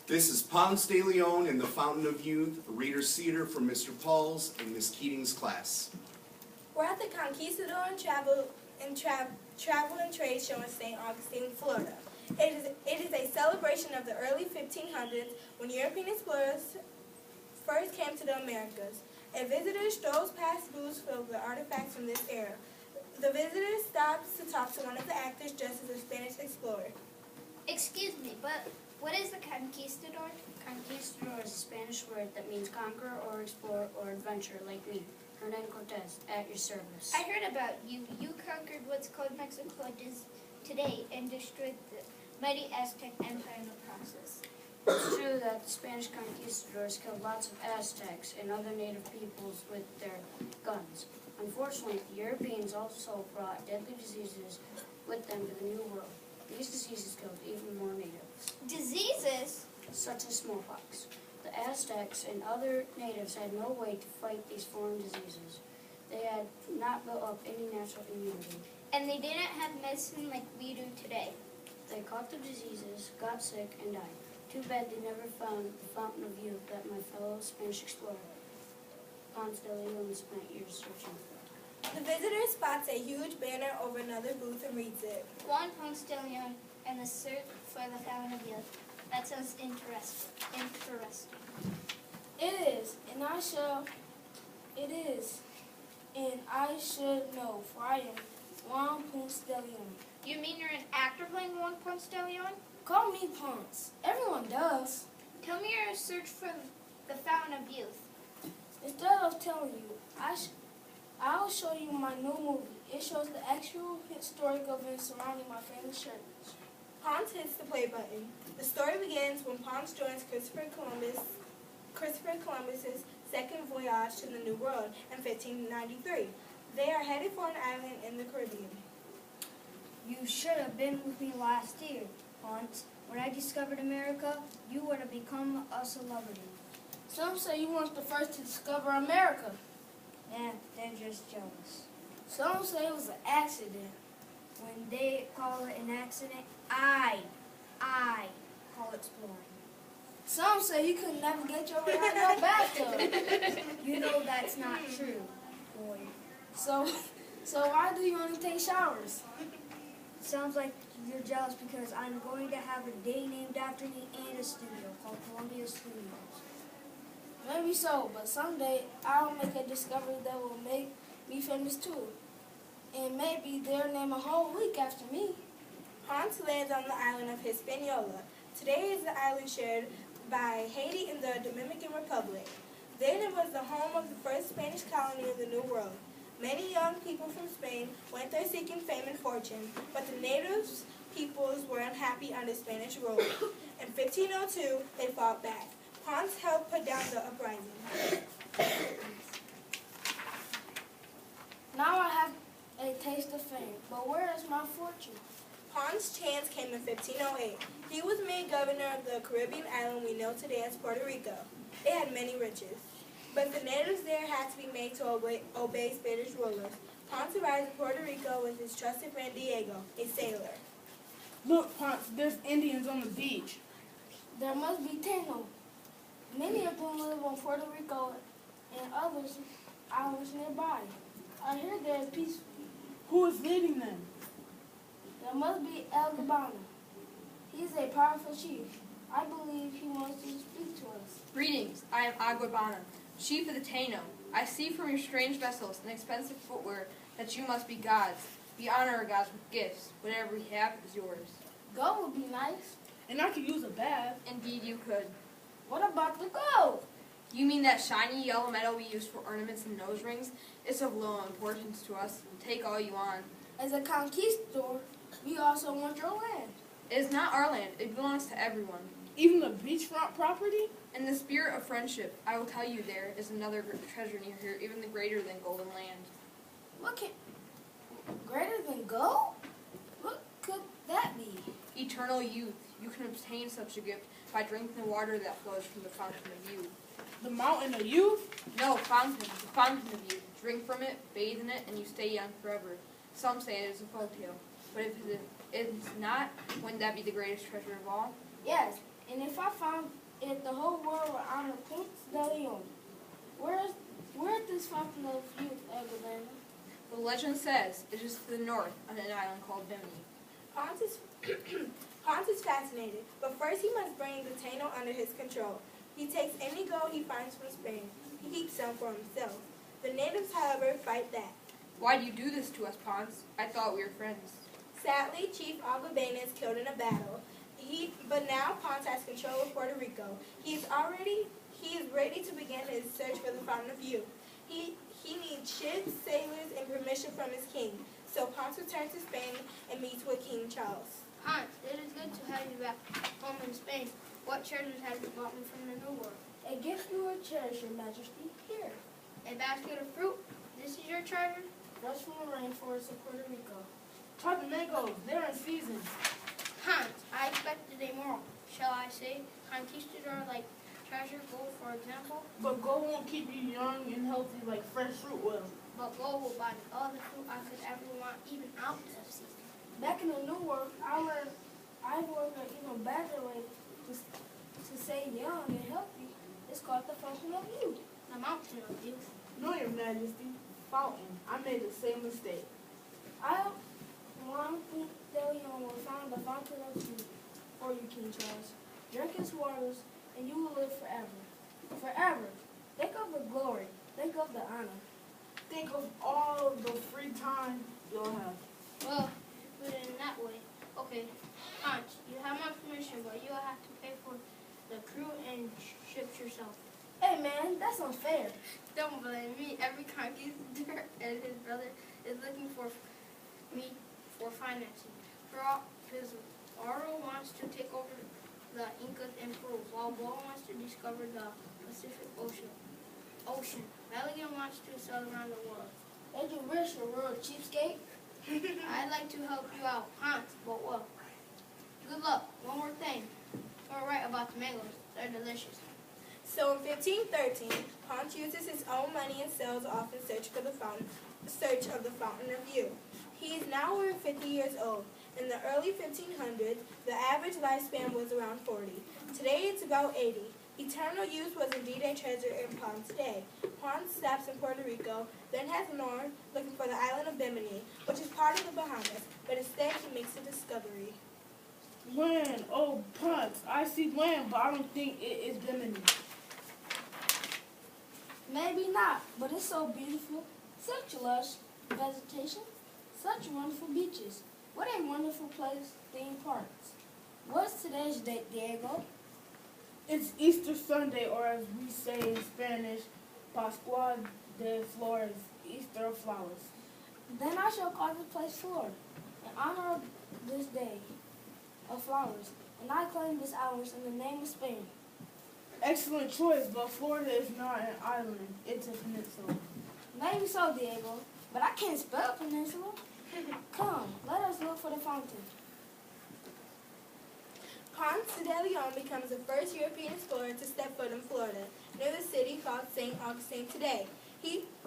This is Ponce de Leon in the Fountain of Youth, a reader's theater for Mr. Paul's and Miss Keating's class. We're at the Conquistador and Travel and Trade Show in St. Augustine, Florida. It is a celebration of the early 1500s when European explorers first came to the Americas. A visitor strolls past booths filled with artifacts from this era. The visitor stops to talk to one of the actors dressed as a Spanish explorer. Excuse me, but what is the conquistador? Conquistador is a Spanish word that means conqueror or explorer or adventurer, like me, Hernan Cortez, at your service. I heard about you. You conquered what's called Mexico today and destroyed the mighty Aztec Empire in the process. It's true that the Spanish conquistadors killed lots of Aztecs and other native peoples with their guns. Unfortunately, the Europeans also brought deadly diseases with them to the New World. These diseases killed even more natives. Diseases? Such as smallpox. The Aztecs and other natives had no way to fight these foreign diseases. They had not built up any natural immunity. And they didn't have medicine like we do today. They caught the diseases, got sick, and died. Too bad they never found the Fountain of Youth that my fellow Spanish explorer, Ponce de Leon, spent years searching for. The visitor spots a huge banner over another booth and reads it. Juan Ponce de Leon and the search for the Fountain of Youth. That sounds interesting. It is, and I should know, for I am Juan Ponce de Leon. You mean you're an actor playing Juan Ponce de Leon? Call me Ponce. Everyone does. Tell me your search for the Fountain of Youth. Instead of telling you, I'll show you my new movie. It shows the actual historic events surrounding my famous church. Ponce hits the play button. The story begins when Ponce joins Christopher Columbus's second voyage to the New World in 1593. They are headed for an island in the Caribbean. You should have been with me last year, Ponce. When I discovered America, you would have become a celebrity. Some say you weren't the first to discover America. They're just jealous. Some say it was an accident. When they call it an accident, I call it exploring. Some say you couldn't navigate your way out of your bathtub. You know that's not true, boy. So why do you only take showers? Sounds like you're jealous because I'm going to have a day named after me and a studio called Columbia Studios. Maybe so, but someday I'll make a discovery that will make me famous too. And maybe they'll name a whole week after me. Ponce lands on the island of Hispaniola. Today is the island shared by Haiti and the Dominican Republic. Then it was the home of the first Spanish colony in the New World. Many young people from Spain went there seeking fame and fortune, but the native peoples were unhappy under Spanish rule. In 1502, they fought back. Ponce helped put down the uprising. Now I have a taste of fame, but where is my fortune? Ponce's chance came in 1508. He was made governor of the Caribbean island we know today as Puerto Rico. It had many riches, but the natives there had to be made to obey Spanish rulers. Ponce arrived in Puerto Rico with his trusted friend Diego, a sailor. Look, Ponce, there's Indians on the beach. There must be 10 of them. Many of them live on Puerto Rico and others islands nearby. I hear they're peaceful. Who is leading them? There must be El Gabana. He's a powerful chief. I believe he wants to speak to us. Greetings, I am Aguabana, chief of the Taino. I see from your strange vessels and expensive footwear that you must be gods. We honor our gods with gifts. Whatever we have is yours. Gold would be nice. And I could use a bath. Indeed you could. What about the gold? You mean that shiny yellow metal we use for ornaments and nose rings? It's of little importance to us. Take all you want. As a conquistador, we also want your land. It is not our land. It belongs to everyone. Even the beachfront property? In the spirit of friendship, I will tell you there is another treasure near here, even greater than golden land. Greater than gold? What could that be? Eternal youth. You can obtain such a gift by drinking the water that flows from the fountain of youth. The mountain of youth? No, fountain. The fountain of youth. Drink from it, bathe in it, and you stay young forever. Some say it is a folktale. But if it is not, wouldn't that be the greatest treasure of all? Yes, and if I found legend says it is to the north on an island called Bimini. Ponce is, Ponce is fascinated, but first he must bring the Taino under his control. He takes any gold he finds from Spain. He keeps some for himself. The natives, however, fight that. Why do you do this to us, Ponce? I thought we were friends. Sadly, Chief Agabena is killed in a battle. But now Ponce has control of Puerto Rico. He is ready to begin his search for the Fountain of Youth. He needs ships, sailors, and permission from his king. So Ponce returns to Spain and meets with King Charles. Ponce, it is good to have you back home in Spain. What treasures have you brought me from the New World? A gift you will cherish, your majesty. Here, A basket of fruit? This is your treasure? fresh from the rainforest of Puerto Rico. Try the mangoes. They're in season. Ponce, I expected a moral. Shall I say, conquistador like treasure gold, for example? But gold won't keep you young and healthy like fresh fruit will. But gold will buy all the fruit I could ever want, even out of season. Back in the New World, I learned an even better way to stay young and healthy. It's called the Fountain of Youth. The mountain of youth. No, your majesty. Fountain. I made the same mistake. I, Juan de Leon, will find the Fountain of Youth for you, King Charles. Drink its waters, and you will live forever. Forever. Think of the glory. Think of the honor. Think of all the free time you'll have. Well, put it in that way. Okay, Ponce, you have my permission, but you'll have to pay for the crew and ships yourself. Hey man, that's unfair. Don't blame me. Every conquistador and his brother is looking for me for financing. Pizarro wants to take over the Incas in Peru, while Bo wants to discover the Pacific Ocean. Meligan wants to sail around the world. Ain't you rich, you rural cheapskate? I'd like to help you out, Ponce, but well, good luck. One more thing. You're right about the mangoes. They're delicious. So in 1513, Ponce uses his own money and sails off in search of the Fountain of Youth. He is now over 50 years old. In the early 1500s, the average lifespan was around 40. Today it's about 80. Eternal youth was indeed a treasure in Ponce's day. Ponce stops in Puerto Rico, then heads north looking for the island of Bimini, which is part of the Bahamas, but instead he makes a discovery. Land. Oh, Ponce. I see land, but I don't think it is Bimini. Maybe not, but it's so beautiful. Such lush vegetation, such wonderful beaches. What a wonderful place, theme parks. What's today's date, Diego? It's Easter Sunday, or as we say in Spanish, Pascua de Flores, Easter of Flowers. Then I shall call this place Florida, in honor of this day of flowers, and I claim this island in the name of Spain. Excellent choice, but Florida is not an island, it's a peninsula. Maybe so, Diego, but I can't spell peninsula. Come, let us look for the fountain. Ponce de Leon becomes the first European explorer to step foot in Florida, near the city called St. Augustine today.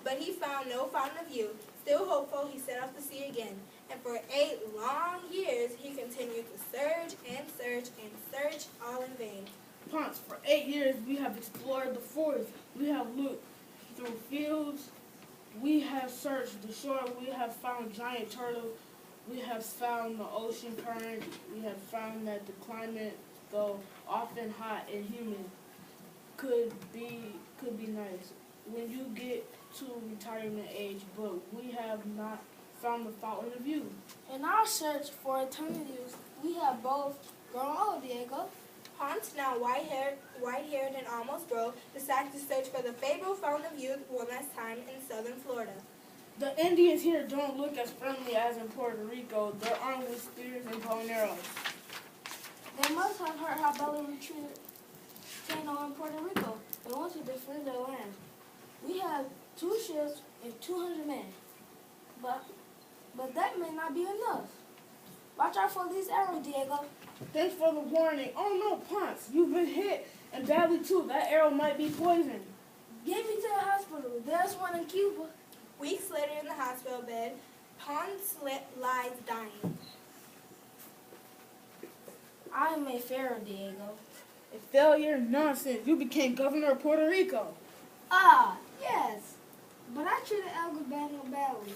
But he found no fountain of youth. Still hopeful, he set out to sea again. And for 8 long years, he continued to search and search and search, all in vain. Ponce, for 8 years we have explored the forest. We have looked through fields. We have searched the shore. We have found giant turtles. We have found the ocean current. We have found that the climate, though often hot and humid, could be nice when you get to retirement age. But we have not found the fountain of youth. In our search for eternity, we have both grown old, Diego. Ponce, now white-haired and almost broke, decides to search for the fabled fountain of youth one last time in southern Florida. The Indians here don't look as friendly as in Puerto Rico. They're armed with spears and bow and arrows. They must have heard how Bella treated Taino in Puerto Rico. They want to defend their land. We have 2 ships and 200 men. But that may not be enough. Watch out for these arrows, Diego. Thanks for the warning. Oh no, Ponce, you've been hit, and badly too. That arrow might be poisoned. Get me to the hospital. There's one in Cuba. Weeks later in the hospital bed, Ponce lies dying. I am a pharaoh, Diego. A failure? Nonsense. You became governor of Puerto Rico. Ah, yes. But I treated Algabano badly.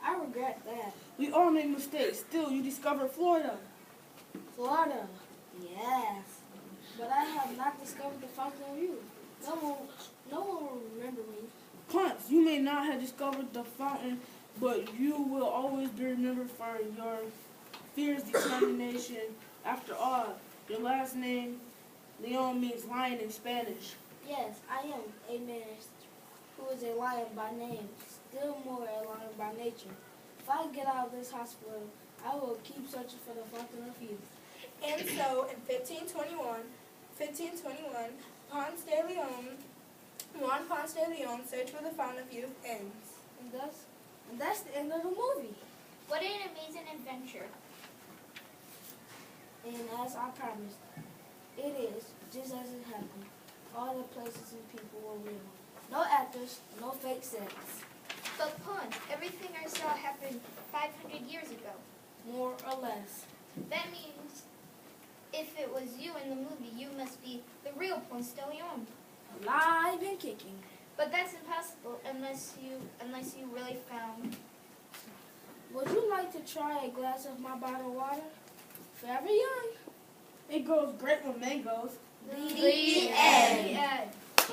I regret that. We all make mistakes. Still, you discovered Florida. Florida. Yes. But I have not discovered the fountain of youth. No one will remember me. Ponce, you may not have discovered the fountain, but you will always be remembered for your fierce determination. After all, your last name, Leon, means lion in Spanish. Yes, I am a man who is a lion by name, still more a lion by nature. If I get out of this hospital, I will keep searching for the fountain of youth. And so, in 1521, Juan Ponce de Leon search for the fountain of youth ends. And that's the end of the movie. What an amazing adventure. And as I promised, it is just as it happened. All the places and people were real. No actors, no fake sets. But Ponce, everything I saw happened 500 years ago. More or less. That means if it was you in the movie, you must be the real Ponce de Leon. Alive and kicking. But that's impossible unless you really found. Would you like to try a glass of my bottled water? Forever young. It goes great with mangoes. The end.